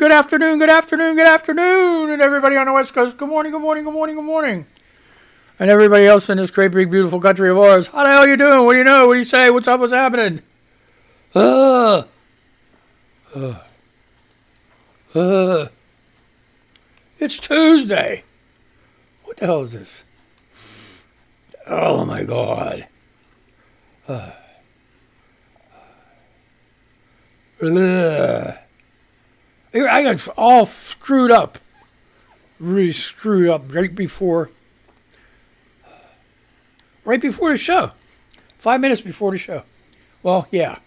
Good afternoon, good afternoon, good afternoon, and everybody on the West Coast, good morning, good morning, good morning, good morning. And everybody else in this great, big, beautiful country of ours, how the hell you doing? What do you know? What do you say? What's up? What's happening? Uh, uh, uh. It's Tuesday. What the hell is this? Oh my God. I got all screwed up. Really screwed up right before the show. 5 minutes before the show. Well, yeah.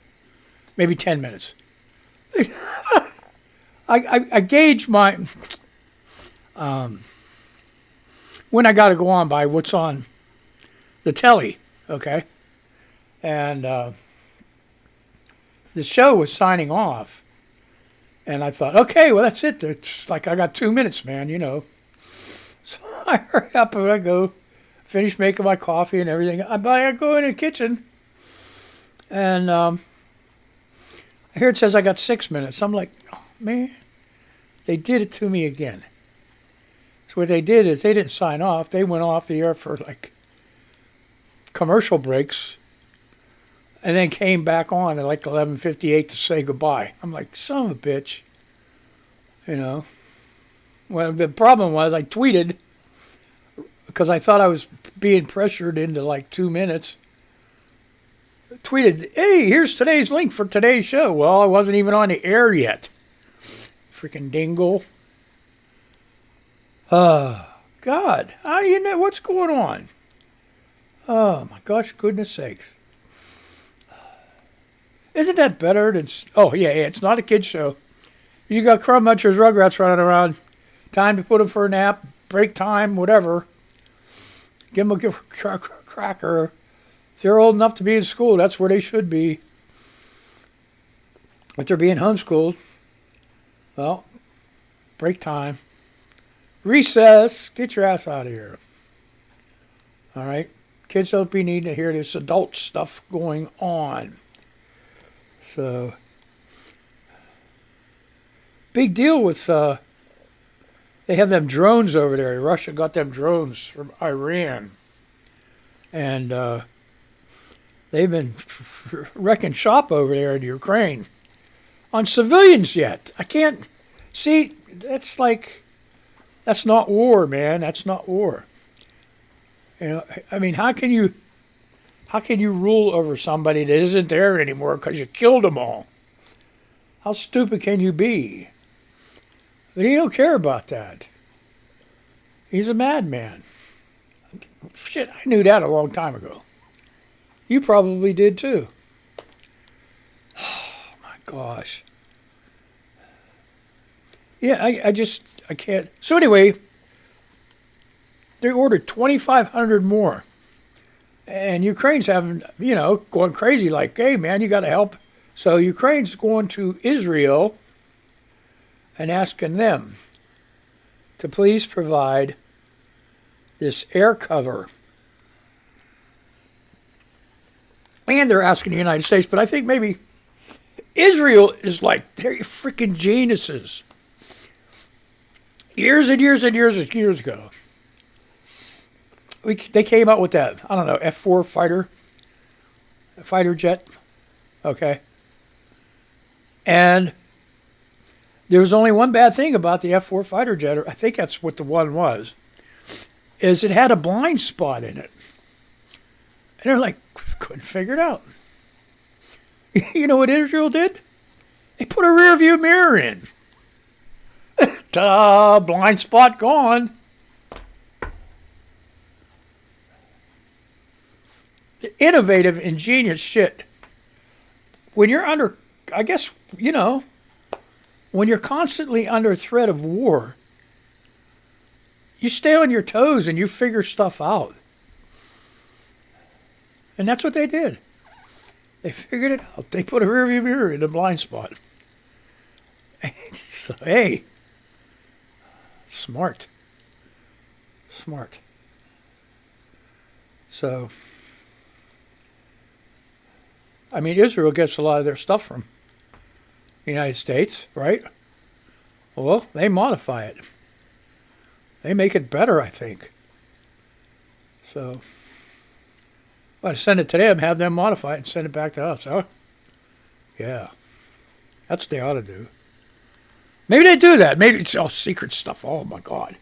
Maybe 10 minutes. I gauge my when I got to go on by what's on the telly, okay? And the show was signing off. And I thought, okay, well, that's it. It's like I got 2 minutes, man, you know. So I hurry up and I go finish making my coffee and everything. I go in the kitchen and I hear it says I got 6 minutes. I'm like, oh, man, they did it to me again. So what they did is they didn't sign off. They went off the air for like commercial breaks and then came back on at like 11:58 to say goodbye. I'm like, son of a bitch. You know. Well, the problem was I tweeted because I thought I was being pressured into like 2 minutes. Tweeted, hey, here's today's link for today's show. Well, I wasn't even on the air yet. Freaking dingle. God, how do you know what's going on? Oh my gosh, goodness sakes. Isn't that better than... Oh, yeah, it's not a kid's show. You got Crumb Munchers, Rugrats running around. Time to put them for a nap, break time, whatever. Give them a cracker. If they're old enough to be in school, that's where they should be. If they're being homeschooled, well, break time. Recess. Get your ass out of here. All right? Kids don't be needing to hear this adult stuff going on. So, big deal with, they have them drones over there. Russia got them drones from Iran. And they've been wrecking shop over there in Ukraine. On civilians yet. I can't see, that's not war, man. That's not war. You know, I mean, how can you rule over somebody that isn't there anymore because you killed them all? How stupid can you be? But he don't care about that. He's a madman. Shit, I knew that a long time ago. You probably did too. Oh my gosh. Yeah, I can't. So anyway, they ordered 2,500 more. And Ukraine's having, going crazy like, hey, man, you got to help. So Ukraine's going to Israel and asking them to please provide this air cover. And they're asking the United States, but I think maybe Israel is like, they're freaking geniuses. Years and years and years and years ago, they came out with that, I don't know, F-4 fighter jet, okay? And there was only one bad thing about the F-4 fighter jet, or I think that's what the one was, is it had a blind spot in it. And they're like, couldn't figure it out. You know what Israel did? They put a rear view mirror in. Ta-da, blind spot gone. Innovative, ingenious shit. When you're under, I guess, when you're constantly under threat of war, you stay on your toes and you figure stuff out. And that's what they did. They figured it out. They put a rearview mirror in the blind spot. So, hey, smart. So, I mean, Israel gets a lot of their stuff from the United States, right? Well, they modify it. They make it better, I think. So, I'd send it to them, have them modify it, and send it back to us, huh? Yeah. That's what they ought to do. Maybe they do that. Maybe it's all secret stuff. Oh, my God.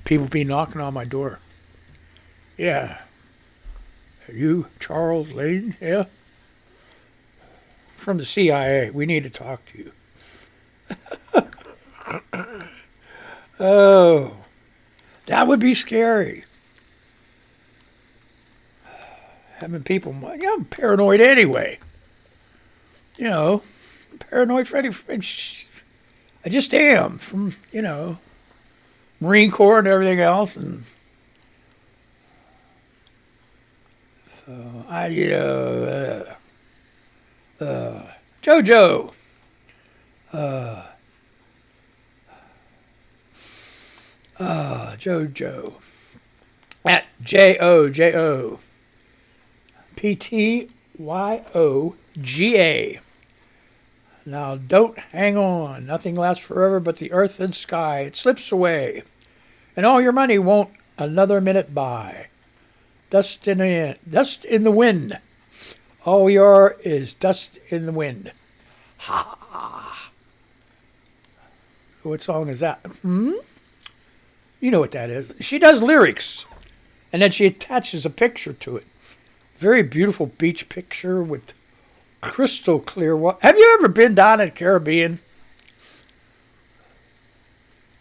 People be knocking on my door. Yeah. Are you Charles Lane? Yeah. From the CIA. We need to talk to you. Oh. That would be scary. Having people... Yeah, I'm paranoid anyway. You know, paranoid Freddy. I just am from, Marine Corps and everything else. And so JoJo. JoJo. At JoJo. PTYOGA. Now don't hang on. Nothing lasts forever but the earth and sky. It slips away. And all your money won't another minute buy. Dust in the wind. All we are is dust in the wind. Ha ha. What song is that? You know what that is. She does lyrics. And then she attaches a picture to it. Very beautiful beach picture with crystal clear water. Have you ever been down in the Caribbean?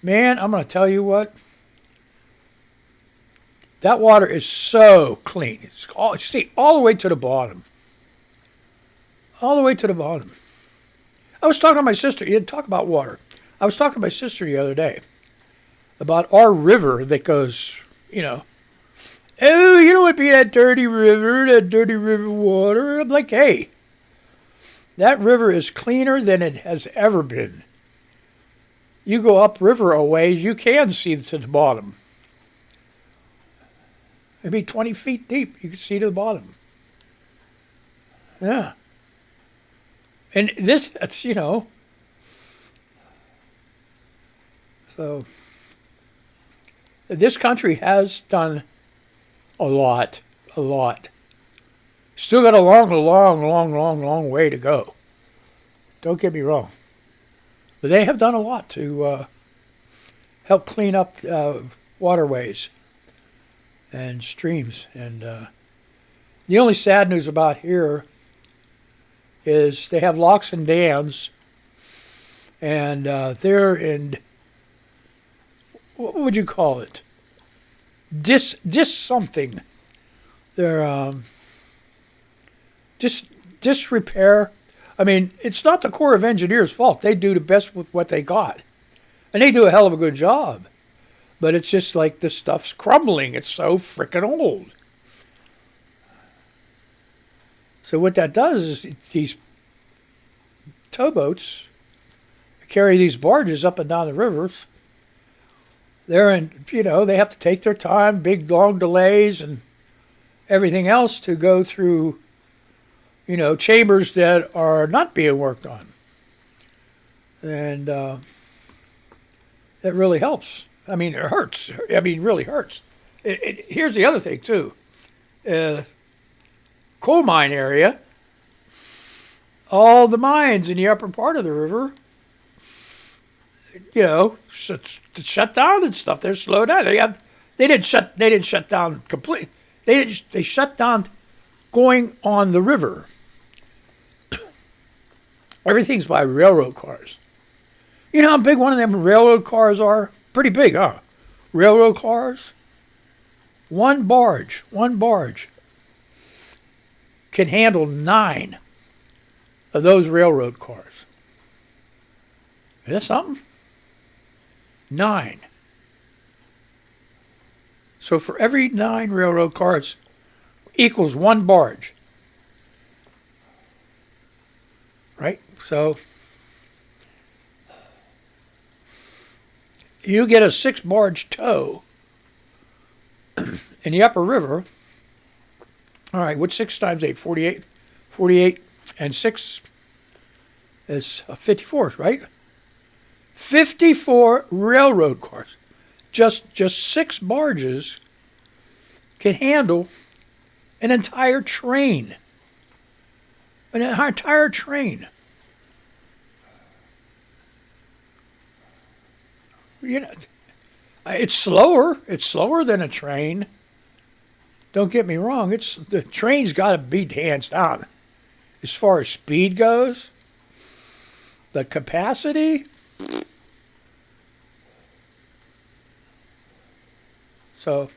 Man, I'm going to tell you what. That water is so clean. It's all the way to the bottom. All the way to the bottom. I was talking to my sister. You didn't talk about water. I was talking to my sister the other day about our river that goes, oh, you don't want to be that dirty river water. I'm like, hey, that river is cleaner than it has ever been. You go upriver a ways, you can see to the bottom. Maybe 20 feet deep, you can see to the bottom. Yeah. And this, so this country has done a lot. Still got a long way to go. Don't get me wrong. But they have done a lot to help clean up waterways and streams. And the only sad news about here is they have locks and dams. And they're in, what would you call it? Something. They're disrepair. I mean, it's not the Corps of Engineers' fault. They do the best with what they got. And they do a hell of a good job. But it's just like the stuff's crumbling. It's so frickin' old. So what that does is these towboats carry these barges up and down the rivers. They're in, they have to take their time, big long delays and everything else to go through, chambers that are not being worked on. And that really helps. I mean, it hurts. I mean, really hurts. Here's the other thing, too. Coal mine area, all the mines in the upper part of the river, shut down and stuff. They're slowed down. They didn't shut down completely. They shut down going on the river. Everything's by railroad cars. You know how big one of them railroad cars are? Pretty big, huh? Railroad cars. One barge can handle 9 of those railroad cars. Is that something? 9. So for every 9 railroad cars equals 1 barge. Right? So you get a 6 barge tow in the upper river. All right, what's 6 times 8? 48. 48 and 6 is 54, right? 54 railroad cars. Just 6 barges can handle an entire train. An entire train. You know, it's slower. It's slower than a train. Don't get me wrong. The train's got to beat hands down as far as speed goes. The capacity. So,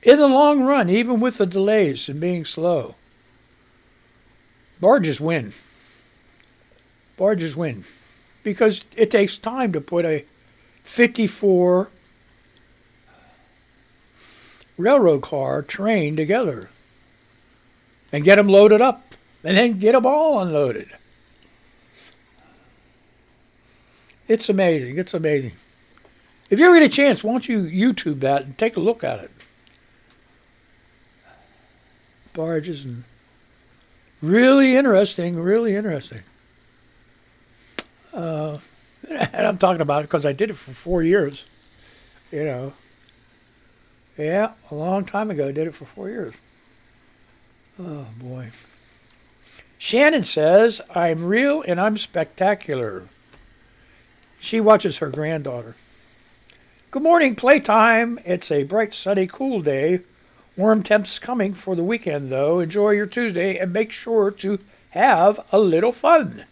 in the long run, even with the delays and being slow, barges win. Barges win. Because it takes time to put a 54 railroad car train together and get them loaded up and then get them all unloaded. It's amazing. It's amazing. If you ever get a chance, why don't you YouTube that and take a look at it? Barges and really interesting, really interesting. And I'm talking about it because I did it for 4 years. You know. Yeah, a long time ago, I did it for 4 years. Oh, boy. Shannon says, I'm real and I'm spectacular. She watches her granddaughter. Good morning, playtime. It's a bright, sunny, cool day. Warm temps coming for the weekend, though. Enjoy your Tuesday and make sure to have a little fun.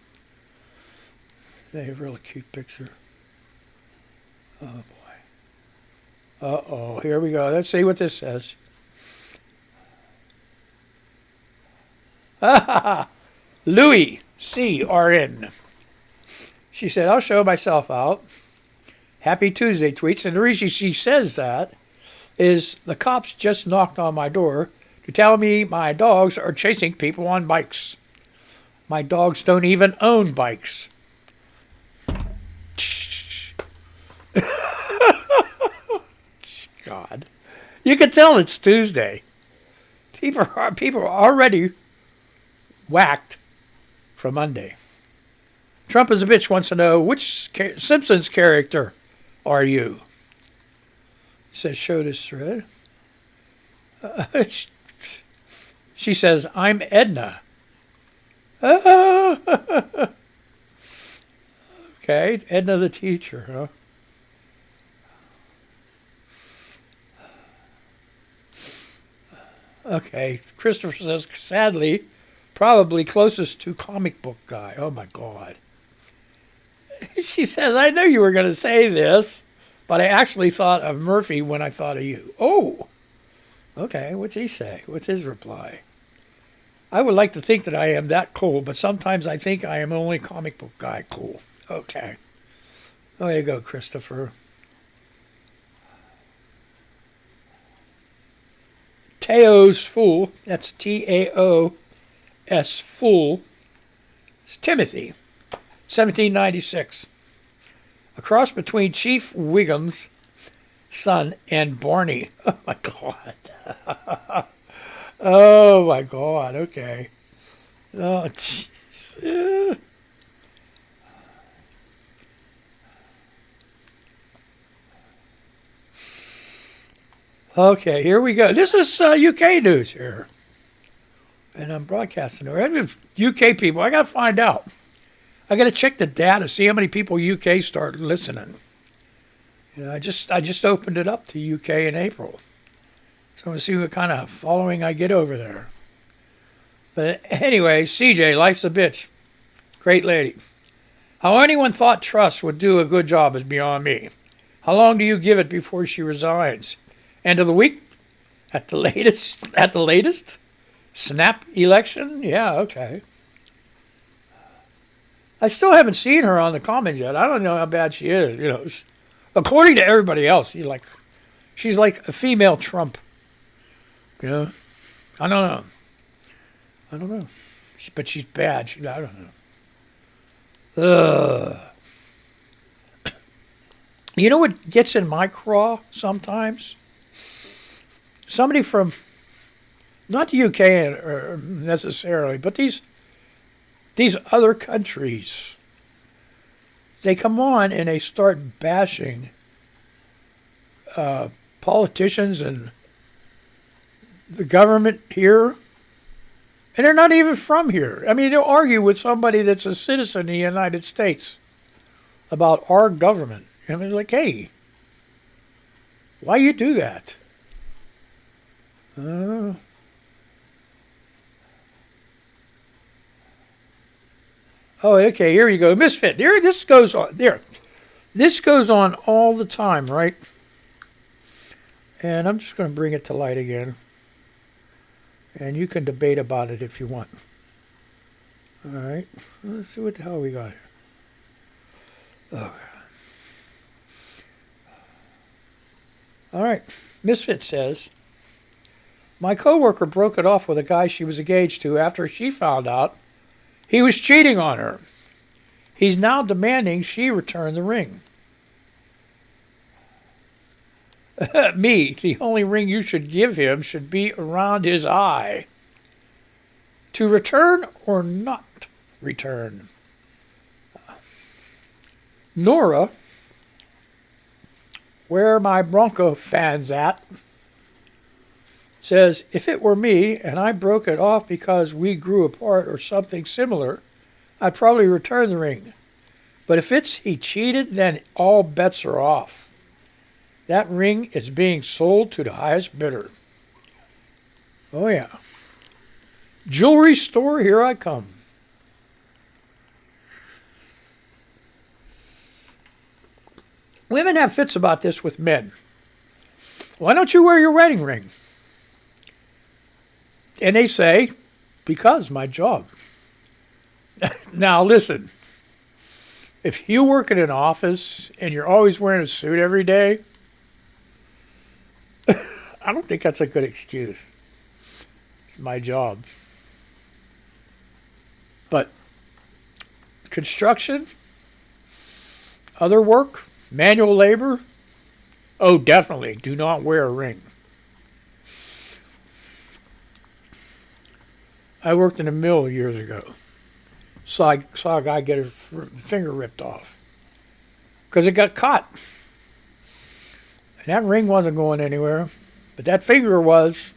They have a really cute picture. Oh, boy. Uh-oh, here we go. Let's see what this says. Louis, CRN. She said, I'll show myself out. Happy Tuesday tweets. And the reason she says that is the cops just knocked on my door to tell me my dogs are chasing people on bikes. My dogs don't even own bikes. God. You can tell it's Tuesday. People are already whacked for Monday. Trump is a bitch wants to know, which Simpsons character are you? He says, show this thread. She says, I'm Edna. Okay, Edna the teacher, huh? Okay, Christopher says, sadly, probably closest to comic book guy. Oh, my God. She says, I know you were going to say this, but I actually thought of Murphy when I thought of you. Oh, okay, what's he say? What's his reply? I would like to think that I am that cool, but sometimes I think I am only comic book guy cool. Okay. There you go, Christopher. Teo's Fool, that's Taos, Fool, it's Timothy, 1796. A cross between Chief Wiggum's son and Barney. Oh, my God. Oh, my God, okay. Oh, jeez. Okay, here we go. This is UK news here. And I'm broadcasting there. UK people, I got to find out. I got to check the data, see how many people UK start listening. You know, I just opened it up to UK in April. So I'm going to see what kind of following I get over there. But anyway, CJ, life's a bitch. Great lady. How anyone thought Truss would do a good job is beyond me. How long do you give it before she resigns? End of the week? At the latest? Snap election? Yeah, okay. I still haven't seen her on the comment yet. I don't know how bad she is. You know, according to everybody else, she's like a female Trump. You know, I don't know. But she's bad. I don't know. You know what gets in my craw sometimes? Somebody from, not the UK necessarily, but these other countries They come on and they start bashing politicians and the government here, and they're not even from here. I mean, they'll argue with somebody that's a citizen of the United States about our government. I mean, like, hey, why you do that? Oh, okay, here you go. Misfit. There, this goes on. There. This goes on all the time, right? And I'm just going to bring it to light again. And you can debate about it if you want. All right. Let's see what the hell we got here. Oh. All right. Misfit says, my coworker broke it off with a guy she was engaged to after she found out he was cheating on her. He's now demanding she return the ring. Me, the only ring you should give him should be around his eye. To return or not return? Nora, where my Bronco fans at, says, if it were me and I broke it off because we grew apart or something similar, I'd probably return the ring. But if it's he cheated, then all bets are off. That ring is being sold to the highest bidder. Oh yeah. Jewelry store, here I come. Women have fits about this with men. Why don't you wear your wedding ring? And they say, because my job. Now listen, if you work in an office and you're always wearing a suit every day, I don't think that's a good excuse. It's my job. But construction, other work, manual labor, oh, definitely do not wear a ring. I worked in a mill years ago. Saw a guy get his finger ripped off because it got caught. And that ring wasn't going anywhere, but that finger was.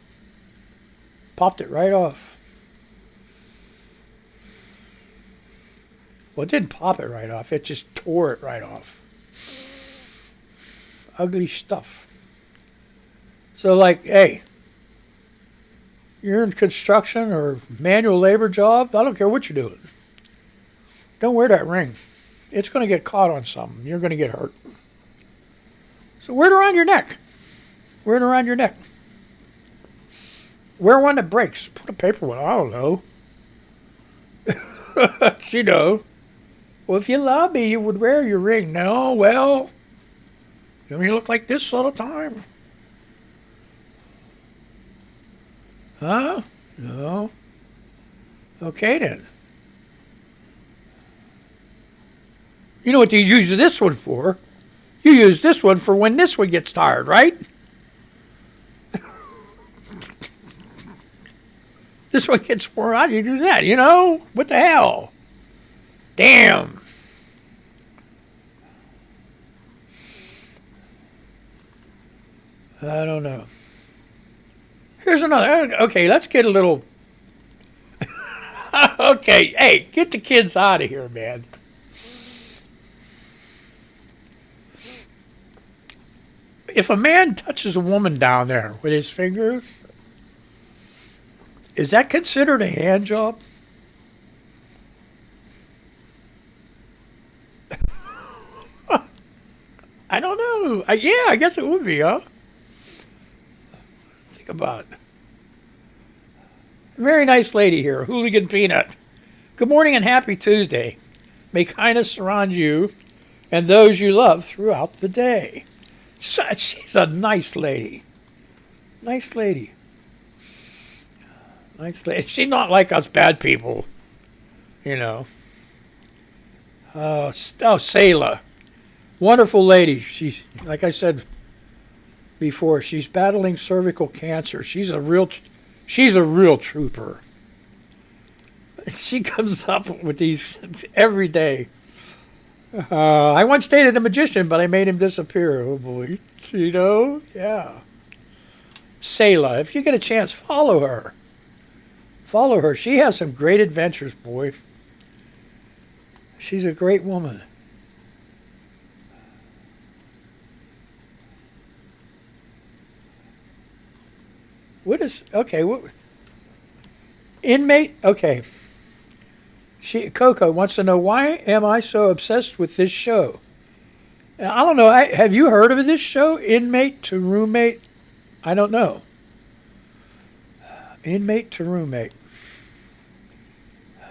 Popped it right off. Well, it didn't pop it right off. It just tore it right off. Ugly stuff. So, like, hey, you're in construction or manual labor job, I don't care what you're doing. Don't wear that ring. It's going to get caught on something. You're going to get hurt. So wear it around your neck. Wear it around your neck. Wear one that breaks. Put a paper one. I don't know. You know. Well, if you love me, you would wear your ring. No, well, you look like this all the time. Huh? No. Okay, then. You know what you use this one for? You use this one for when this one gets tired, right? This one gets worn out, you do that, you know? What the hell? Damn. I don't know. Here's another. Okay, let's get a little. Okay, hey, get the kids out of here, man. If a man touches a woman down there with his fingers, is that considered a hand job? I don't know. Yeah, I guess it would be, huh? Think about it. Very nice lady here, Hooligan Peanut. Good morning and happy Tuesday. May kindness surround you and those you love throughout the day. She's a nice lady. Nice lady. Nice lady. She's not like us bad people, you know. Sayla. Wonderful lady. She's, like I said before, she's battling cervical cancer. She's a real trooper. She comes up with these every day. I once dated a magician, but I made him disappear. Oh boy. Yeah. Selah, if you get a chance, follow her. Follow her. She has some great adventures, boy. She's a great woman. What is, okay, what, inmate, okay. Coco wants to know, why am I so obsessed with this show? I don't know, have you heard of this show, Inmate to Roommate? I don't know. Inmate to Roommate.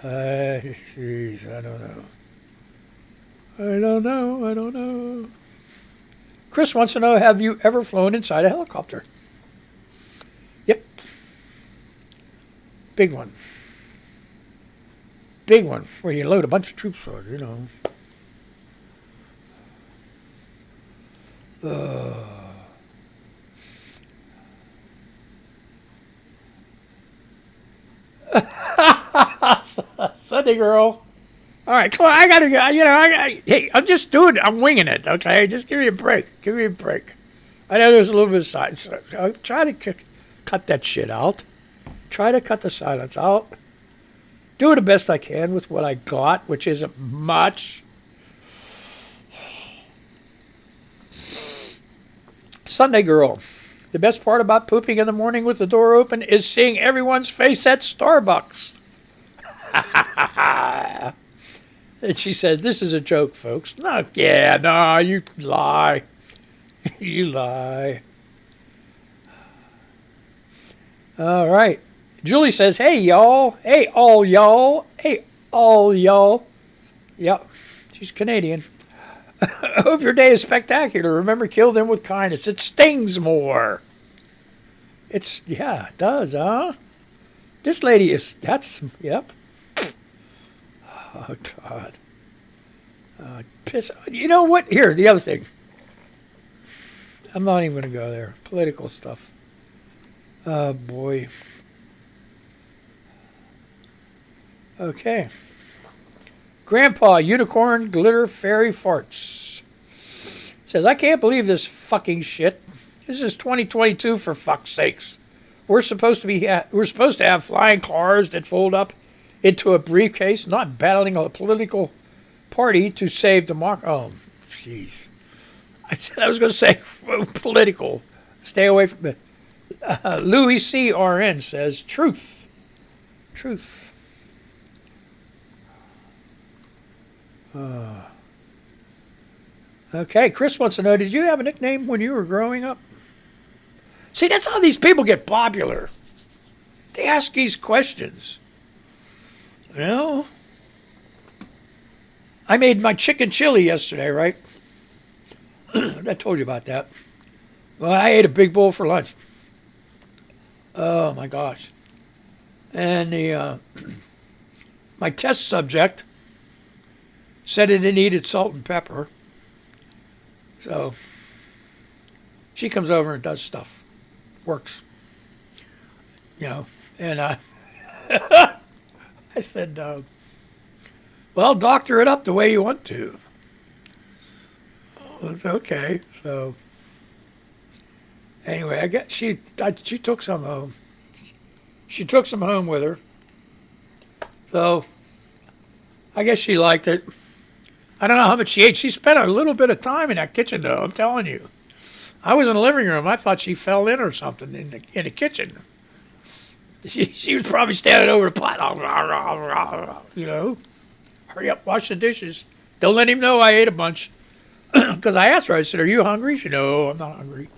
Jeez, I don't know. Chris wants to know, have you ever flown inside a helicopter? Yep. Big one. Big one, where you load a bunch of troops on, Sunday girl. All right, come on, I gotta go. Hey, I'm winging it, okay? Just give me a break. I know there's a little bit of silence. So I'll try to cut that shit out. Try to cut the silence out. Do the best I can with what I got, which isn't much. Sunday girl. The best part about pooping in the morning with the door open is seeing everyone's face at Starbucks. And she said, this is a joke, folks. No, you lie. You lie. All right. Julie says, hey, y'all. Hey, all y'all. Hey, all y'all. Yep, she's Canadian. I hope your day is spectacular. Remember, kill them with kindness. It stings more. It does, huh? This lady yep. Oh, God. Piss. You know what? Here, the other thing. I'm not even going to go there. Political stuff. Oh, boy. Okay. Grandpa, unicorn, glitter, fairy farts. Says, I can't believe this fucking shit. This is 2022 for fuck's sakes. We're supposed to have flying cars that fold up into a briefcase, not battling a political party to save democracy. Oh, jeez. I said I was going to say political. Stay away from it. Louis C. RN says, truth. Okay, Chris wants to know, did you have a nickname when you were growing up? See, that's how these people get popular. They ask these questions. I made my chicken chili yesterday, right? I told you about that. Well, I ate a big bowl for lunch. Oh, my gosh. And my test subject said it needed salt and pepper. So she comes over and does stuff. Works. And I said, well, doctor it up the way you want to. Okay. So anyway, I guess she took some home. She took some home with her. So I guess she liked it. I don't know how much she ate. She spent a little bit of time in that kitchen, though, I'm telling you. I was in the living room. I thought she fell in or something in the kitchen. She was probably standing over the pot. Hurry up, wash the dishes. Don't let him know I ate a bunch. Because I asked her, I said, are you hungry? She said, no, I'm not hungry.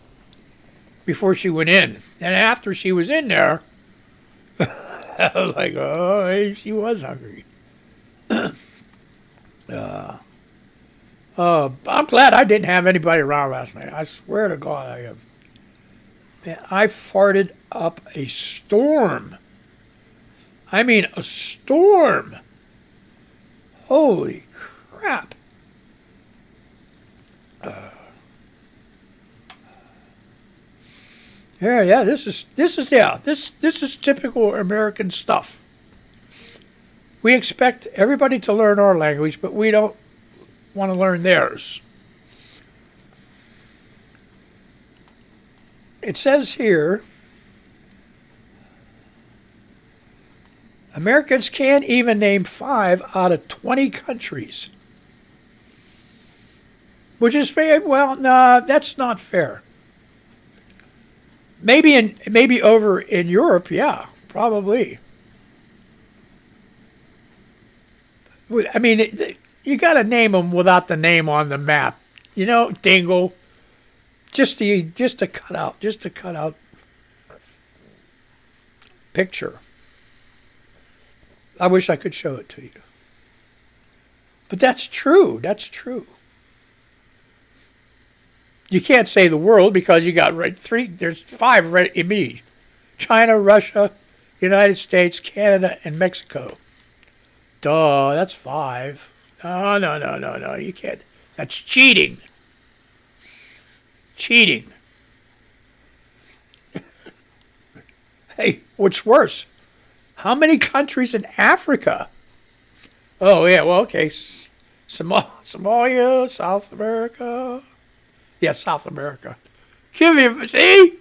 Before she went in. And after she was in there, I was like, oh, she was hungry. I'm glad I didn't have anybody around last night. I swear to God, I farted up a storm. I mean, a storm. Holy crap. This is typical American stuff. We expect everybody to learn our language, but we don't want to learn theirs. It says here, Americans can't even name 5 out of 20 countries. Which is fair. Well, no, that's not fair. Maybe over in Europe, yeah, probably. I mean, you got to name them without the name on the map. You know, Dingle. Just to cut out picture. I wish I could show it to you. But that's true. That's true. You can't say the world because you got there's 5 right in me. China, Russia, United States, Canada, and Mexico. Duh, that's 5. No, you can't. That's cheating. Cheating. Hey, what's worse? How many countries in Africa? Oh, yeah, well, okay. Somalia, South America. Yeah, South America. See?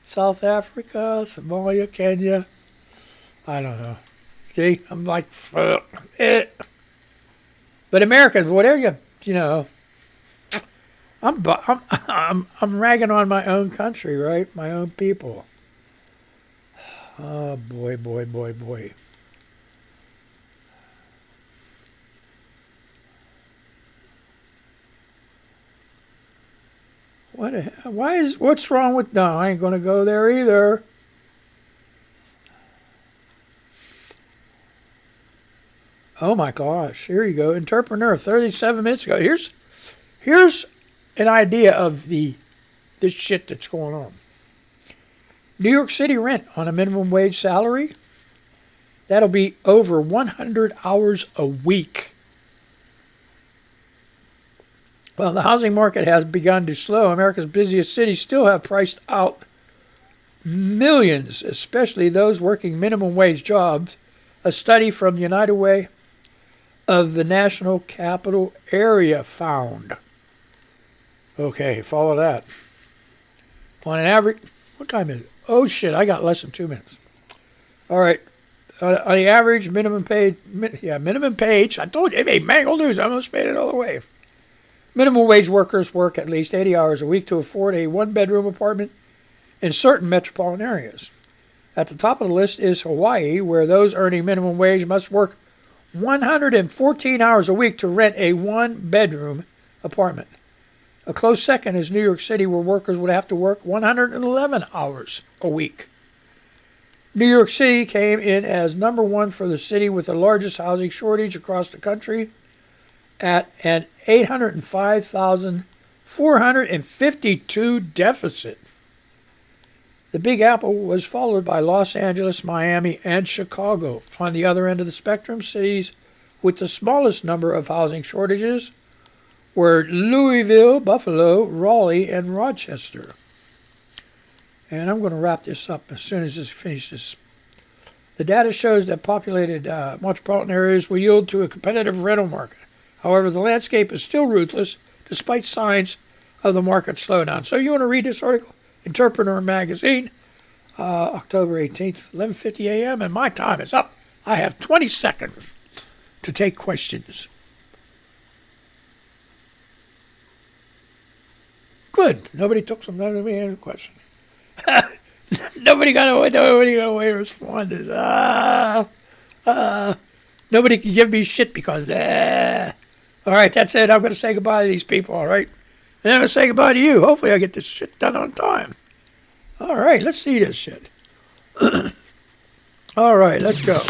South Africa, Somalia, Kenya. I don't know. See? I'm like, But Americans, whatever you know, I'm ragging on my own country, right? My own people. Oh, boy. What's wrong with, no, I ain't going to go there either. Oh my gosh, here you go. Entrepreneur, 37 minutes ago. Here's an idea of this shit that's going on. New York City rent on a minimum wage salary, that'll be over 100 hours a week. Well, the housing market has begun to slow. America's busiest cities still have priced out millions, especially those working minimum wage jobs. A study from the United Way of the National Capital Area found. Okay, follow that. On an average, what time is it? Oh shit, I got less than 2 minutes. All right. On the average minimum page, I told you, hey, Mangled News, I almost made it all the way. Minimum wage workers work at least 80 hours a week to afford a one-bedroom apartment in certain metropolitan areas. At the top of the list is Hawaii, where those earning minimum wage must work 114 hours a week to rent a one-bedroom apartment. A close second is New York City, where workers would have to work 111 hours a week. New York City came in as number 1 for the city with the largest housing shortage across the country at an 805,452 deficit. The Big Apple was followed by Los Angeles, Miami, and Chicago. On the other end of the spectrum, cities with the smallest number of housing shortages were Louisville, Buffalo, Raleigh, and Rochester. And I'm going to wrap this up as soon as this finishes. The data shows that populated metropolitan areas will yield to a competitive rental market. However, the landscape is still ruthless, despite signs of the market slowdown. So you want to read this article? Entrepreneur Magazine, October 18th, 11:50 a.m., and my time is up. I have 20 seconds to take questions. Good. Nobody took some time to answer the question. Nobody got away responded. Nobody can give me shit because, all right, that's it. I'm going to say goodbye to these people, all right? And I'm going to say goodbye to you. Hopefully I get this shit done on time. All right, let's see this shit. All right, let's go.